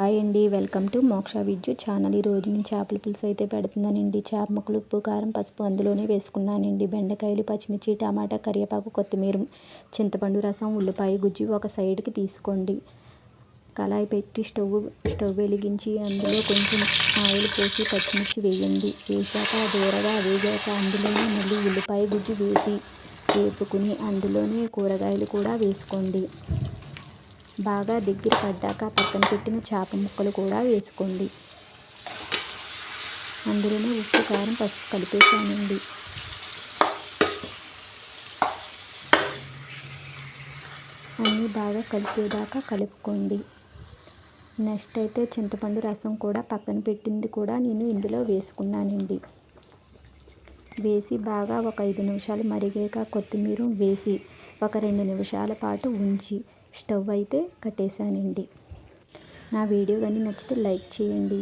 Hi అండి, welcome to మోక్ష విద్యు channel. ఈరోజు నేను చేపల పులుసు అయితే పెడుతున్నానండి. చేప ముక్కలు, ఉప్పు, కారం, పసుపు అందులోనే వేసుకున్నానండి. బెండకాయలు, పచ్చిమిర్చి, టమాటా, కరివేపాకు, కొత్తిమీర, చింతపండు రసం, ఉల్లిపాయ గుజ్జు ఒక సైడ్కి తీసుకోండి. కళాయి పెట్టి స్టవ్ వెలిగించి అందులో కొంచెం ఆయిల్ పోసి పచ్చిమిర్చి వేయండి. వేసాక దూరగా వేగాక అందులోనే మళ్ళీ ఉల్లిపాయ గుజ్జు వేసి వేపుకుని అందులోనే కూరగాయలు కూడా వేసుకోండి. బాగా దగ్గర పడ్డాక పక్కన పెట్టిన చేప ముక్కలు కూడా వేసుకోండి. అందులోనే ఉప్పు, కారం, పసుపు కలిపేసానండి. అన్నీ బాగా కలిసేదాకా కలుపుకోండి. నెక్స్ట్ అయితే చింతపండు రసం కూడా పక్కన పెట్టింది కూడా నేను ఇందులో వేసుకున్నానండి. వేసి బాగా ఒక 5 నిమిషాలు మరిగాక కొత్తిమీర వేసి ఒక 2 నిమిషాల పాటు ఉంచి స్టవ్ అయితే కట్టేశానండి. నా వీడియో కానీ నచ్చితే లైక్ చేయండి.